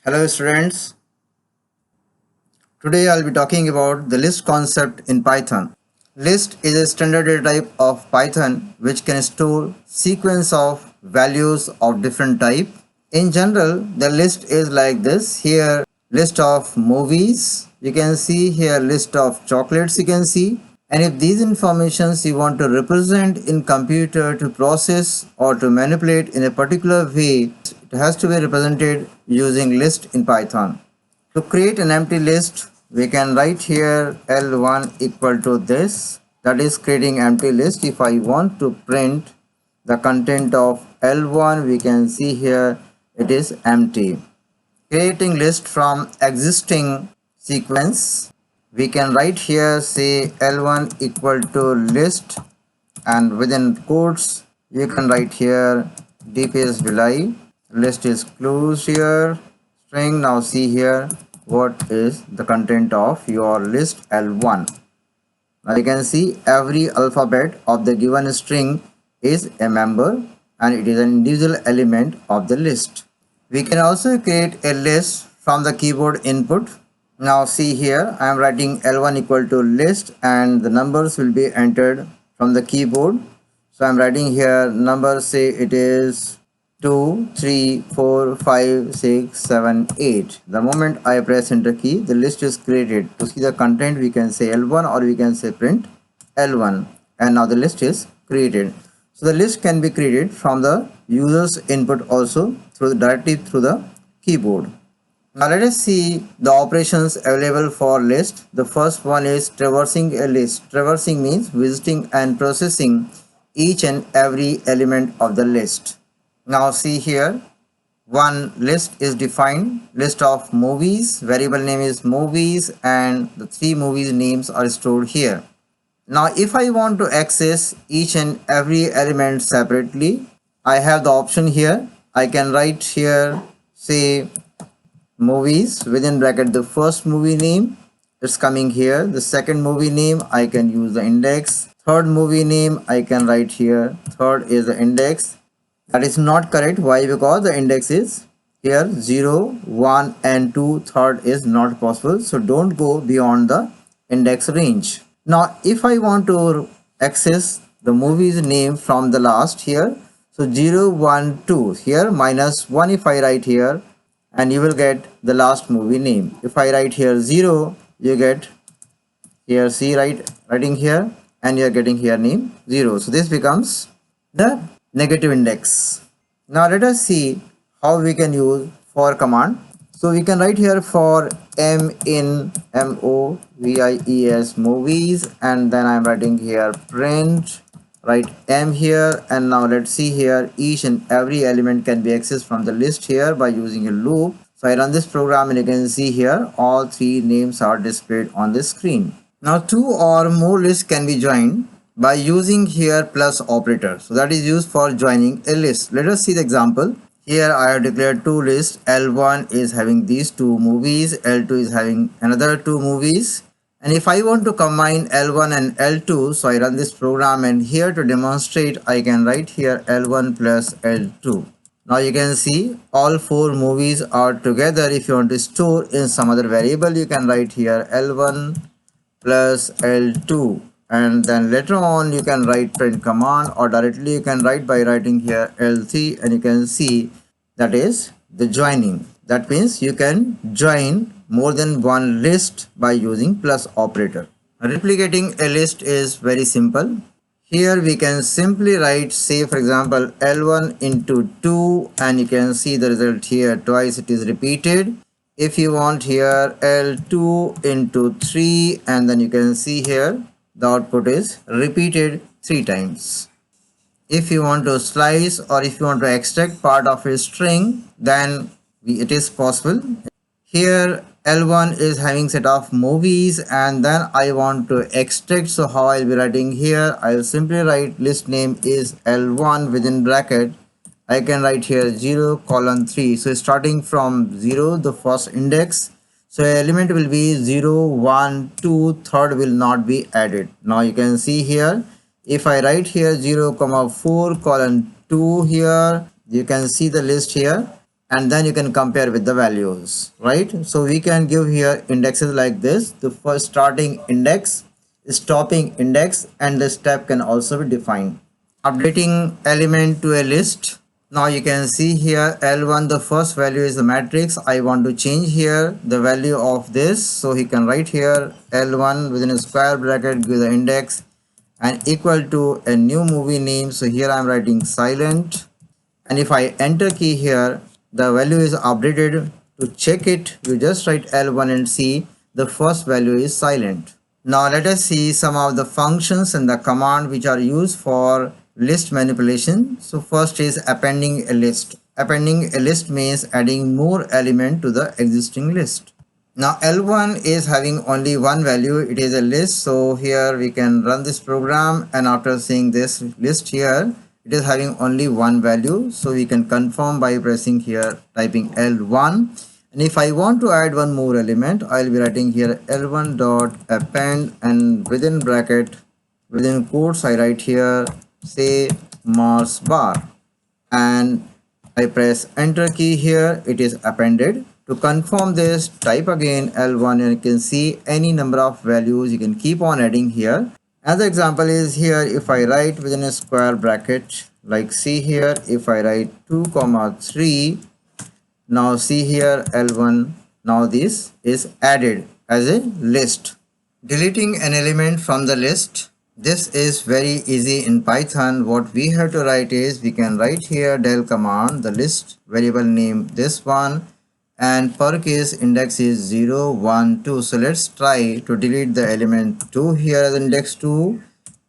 Hello students, today I'll be talking about the list concept in Python. List is a standard data type of Python which can store sequence of values of different type. In general, the list is like this. Here list of movies, you can see here list of chocolates you can see. And if these informations you want to represent in computer to process or to manipulate in a particular way, it has to be represented using list in Python. To create an empty list, we can write here L1 equal to this, that is creating empty list. If I want to print the content of L1, we can see here it is empty. Creating list from existing sequence, we can write here say L1 equal to list, and within quotes you can write here dps villi. List is closed here, string. Now see here what is the content of your list L1. Now you can see every alphabet of the given string is a member and it is an individual element of the list. We can also create a list from the keyboard input. Now see here I am writing L1 equal to list and the numbers will be entered from the keyboard. So I am writing here number, say it is 2, 3, 4, 5, 6, 7, 8. The moment I press enter key, the list is created. To see the content, we can say L1 or we can say print L1, and now the list is created. So the list can be created from the user's input also directly through the keyboard. Now let us see the operations available for list. The first one is traversing a list. Traversing means visiting and processing each and every element of the list. Now see here, one list is defined, list of movies, variable name is movies, and the 3 movies names are stored here. Now if I want to access each and every element separately, I have the option here. I can write here say movies within bracket the first movie name, it's coming here. The second movie name I can use the index. Third movie name I can write here, third is the index. That is not correct. Why? Because the index is here 0, 1 and 2. Third is not possible. So don't go beyond the index range. Now if I want to access the movie's name from the last here, so 0, 1, 2 here minus 1 if I write here, and you will get the last movie name. If I write here 0, you get here C writing here, and you are getting here name 0. So this becomes the negative index. Now let us see how we can use for command. So we can write here for m in movies movies, and then I am writing here print, write m here, and now let's see here each and every element can be accessed from the list here by using a loop. So I run this program and you can see here all 3 names are displayed on the screen. Now 2 or more lists can be joined by using here plus operator. So that is used for joining a list. Let us see the example. Here I have declared 2 lists. L1 is having these 2 movies, L2 is having another 2 movies. And if I want to combine L1 and L2, so I run this program, and here to demonstrate I can write here L1 plus L2. Now you can see all 4 movies are together. If you want to store in some other variable, you can write here L1 plus L2. And then later on you can write print command, or directly you can write by writing here L3, and you can see that is the joining. That means you can join more than one list by using plus operator. Replicating a list is very simple. Here we can simply write, say for example L1 into 2, and you can see the result here twice it is repeated. If you want here L2 into 3, and then you can see here the output is repeated 3 times. If you want to slice or if you want to extract part of a string, then it is possible. Here L1 is having set of movies, and then I want to extract. So how I'll be writing here, I'll simply write list name is L1 within bracket. I can write here 0 colon 3. So starting from 0, the first index, so element will be 0, 1, 2, third will not be added. Now you can see here, if I write here 0, 4 colon 2 here, you can see the list here. and then you can compare with the values, right? So we can give here indexes like this: the first starting index, stopping index, and the step can also be defined. Updating element to a list. Now you can see here L1, the first value is the matrix. I want to change here the value of this, so he can write here L1 within a square bracket, give the index and equal to a new movie name. So here I am writing silent, and if I enter key here, the value is updated. To check it, you just write L1 and see the first value is silent. Now let us see some of the functions and the command which are used for list manipulation. So first is appending a list. Appending a list means adding more element to the existing list. Now L1 is having only one value, it is a list. So here we can run this program, and after seeing this list here, it is having only one value. So we can confirm by pressing here, typing L1. And if I want to add one more element, I'll be writing here L1 dot append, and within bracket, within quotes, I write here say Mars bar, and I press enter key here, it is appended. To confirm this, type again L1, and you can see any number of values you can keep on adding here. Another example is here, if I write within a square bracket, like see here, if I write 2 comma 3, now see here L1, now this is added as a list. Deleting an element from the list. This is very easy in Python. What we have to write is, we can write here del command, the list variable name this one, and per case index is 0 1 2. So let's try to delete the element 2 here as index 2,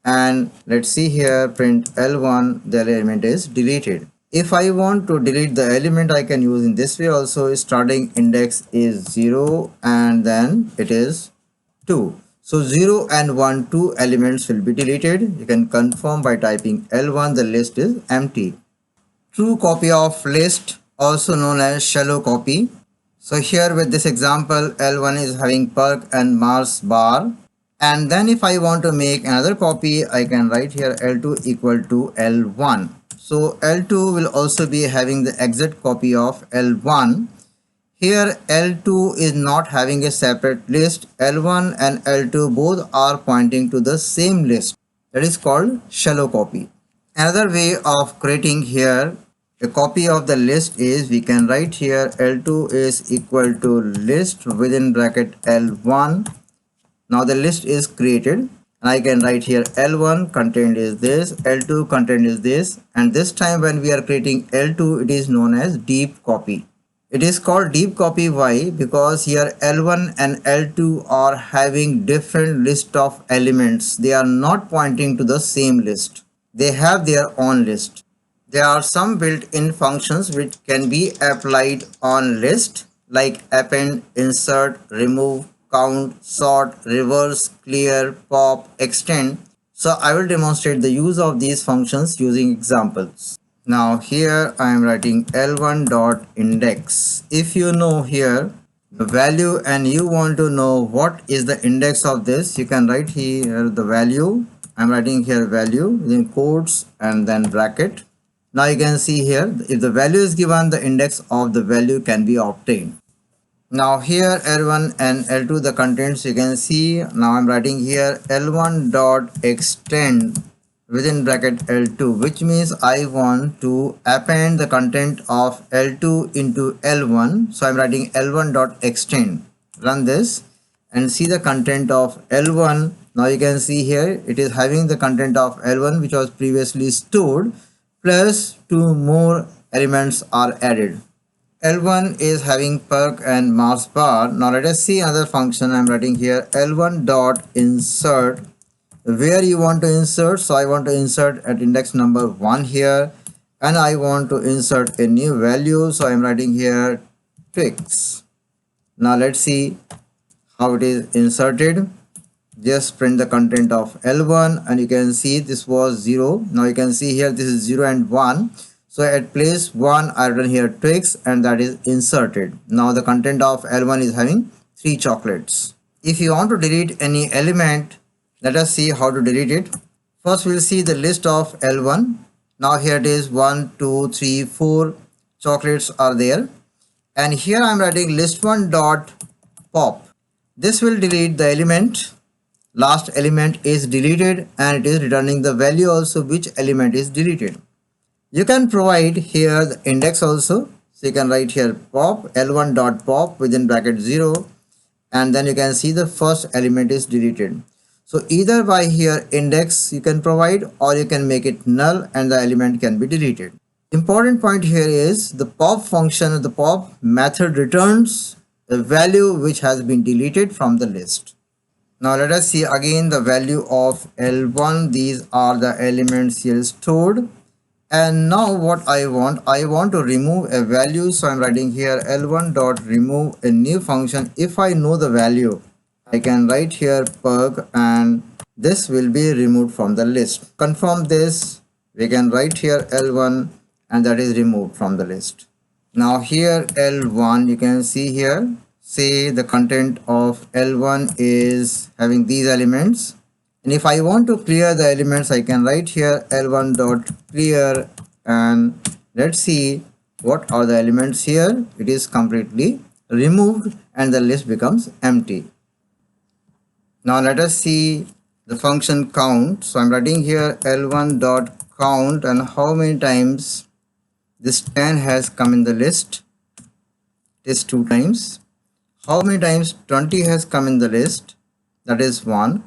and let's see here print L1, the element is deleted. If I want to delete the element, I can use in this way also. Starting index is 0 and then it is 2. So 0 and 1, 2 elements will be deleted. You can confirm by typing L1, the list is empty. True copy of list, also known as shallow copy. So here with this example, L1 is having perk and Mars bar. And then if I want to make another copy, I can write here L2 equal to L1. So L2 will also be having the exact copy of L1. Here L2 is not having a separate list. L1 and L2 both are pointing to the same list. That is called shallow copy. Another way of creating here a copy of the list is, we can write here L2 is equal to list within bracket L1. Now the list is created, and I can write here L1 content is this, L2 content is this, and this time when we are creating L2, it is known as deep copy. It is called deep copy. Why? Because here L1 and L2 are having different list of elements. They are not pointing to the same list. They have their own list. There are some built-in functions which can be applied on list, like append, insert, remove, count, sort, reverse, clear, pop, extend. So I will demonstrate the use of these functions using examples. Now here I am writing L1 dot index. If you know here the value and you want to know what is the index of this, you can write here the value. I am writing here value within quotes and then bracket. Now you can see here, if the value is given, the index of the value can be obtained. Now here L1 and L2 the contents you can see. Now I'm writing here L1 dot extend within bracket L2, which means I want to append the content of L2 into L1. So I'm writing L1 dot extend. Run this and see the content of L1. Now you can see here it is having the content of L1 which was previously stored, plus 2 more elements are added. L1 is having perk and Mars bar. Now let us see another function. I'm writing here L1 dot insert. Where you want to insert? So I want to insert at index number 1 here, and I want to insert a new value. So I'm writing here Twix. Now let's see how it is inserted. Just print the content of L1, and you can see this was 0. Now you can see here this is 0 and 1. So at place 1 I written here Twix, and that is inserted. Now the content of L1 is having 3 chocolates. If you want to delete any element, let us see how to delete it. First we'll see the list of L1. Now here it is 1 2 3 4. chocolates are there. And here I am writing list1 dot pop. This will delete the element. Last element is deleted and it is returning the value also which element is deleted. You can provide here the index also. So you can write here pop L1 dot pop within bracket 0, and then you can see the first element is deleted. So either by here index you can provide, or you can make it null and the element can be deleted. Important point here is the pop function, the pop method returns a value which has been deleted from the list. Now let us see again the value of L1. These are the elements here stored. And now what I want to remove a value. So I'm writing here L1 dot remove a new function. If I know the value, I can write here perk and this will be removed from the list. Confirm this, we can write here L1 and that is removed from the list. Now here L1, you can see here, say the content of L1 is having these elements. And if I want to clear the elements, I can write here L1 dot clear and let's see what are the elements here. It is completely removed and the list becomes empty. Now let us see the function count. So I'm writing here L1 dot count and how many times this 10 has come in the list. It is 2 times. How many times 20 has come in the list? That is 1.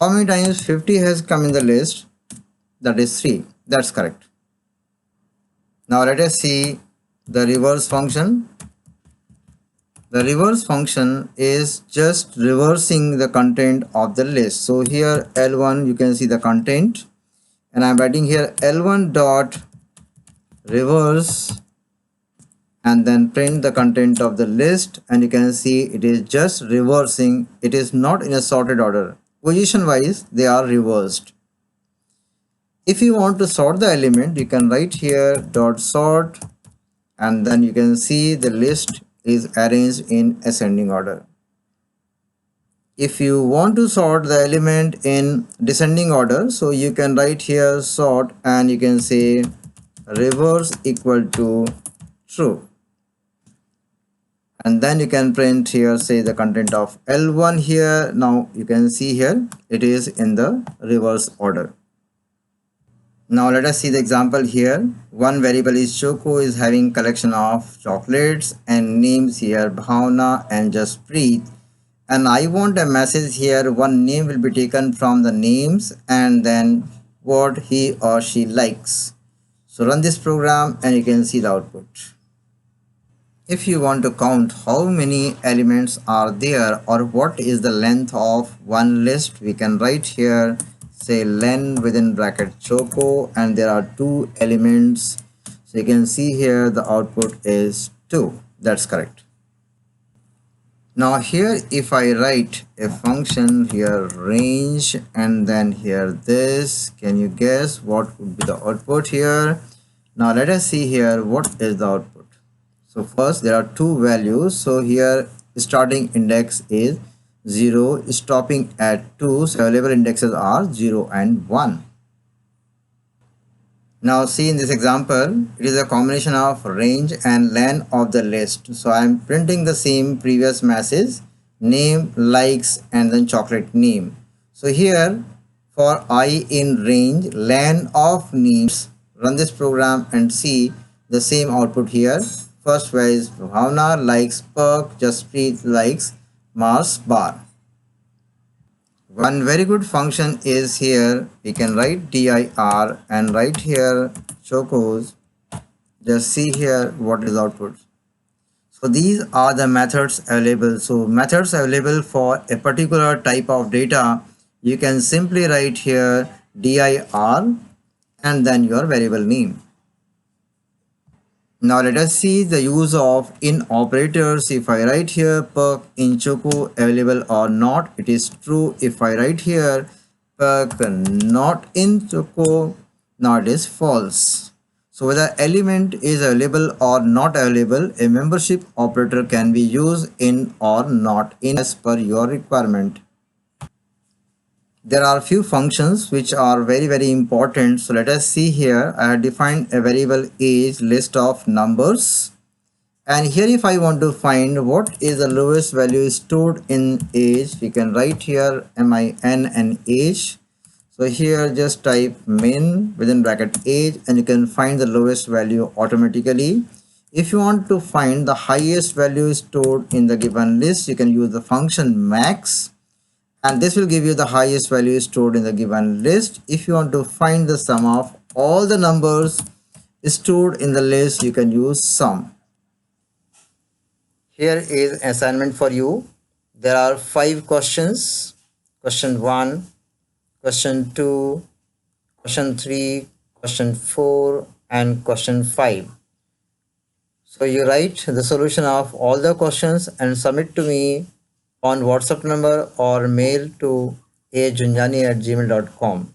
How many times 50 has come in the list? That is 3. That's correct. Now let us see the reverse function. The reverse function is just reversing the content of the list. So here L1, you can see the content and I'm writing here L1 dot reverse and then print the content of the list, and you can see it is just reversing. It is not in a sorted order. Position wise they are reversed. If you want to sort the element, you can write here dot sort and then you can see the list is arranged in ascending order. If you want to sort the element in descending order, so you can write here sort and you can say reverse equal to true. And then you can print here, say the content of L1 here. Now you can see here it is in the reverse order. Now let us see the example here. One variable is Choco is having collection of chocolates and names here Bhavna and Jaspreet. And I want a message here, one name will be taken from the names and then what he or she likes. So run this program and you can see the output. If you want to count how many elements are there or what is the length of one list, we can write here say len within bracket Choco and there are 2 elements. So you can see here the output is 2. That's correct. Now here if I write a function here range and then here this, can you guess what would be the output here? Now let us see here what is the output. So first there are 2 values. So here starting index is 0, stopping at 2. So available indexes are 0 and 1. Now see in this example, it is a combination of range and len of the list. So I am printing the same previous message, name, likes and then chocolate name. So here for I in range, len of names, run this program and see the same output here. First way is Bhavna likes perk, Jaspreet likes Mars bar. One very good function is here, we can write dir and write here chocos. Just see here what is output. So these are the methods available. So methods available for a particular type of data, you can simply write here dir and then your variable name. Now let us see the use of in operators. If I write here perk in Choco available or not, it is true. If I write here perk not in Choco, now it is false. So whether element is available or not available, a membership operator can be used in or not in as per your requirement. there are few functions which are very important. So let us see here. I have defined a variable age list of numbers, and here if I want to find what is the lowest value stored in age, we can write here min and age. So here just type min within bracket age and you can find the lowest value automatically. If you want to find the highest value stored in the given list, you can use the function max, and this will give you the highest value stored in the given list. If you want to find the sum of all the numbers stored in the list, you can use sum. Here is assignment for you. There are 5 questions. Question 1, question 2, question 3, question 4 and question 5. So you write the solution of all the questions and submit to me on WhatsApp number or mail to azunjani@gmail.com.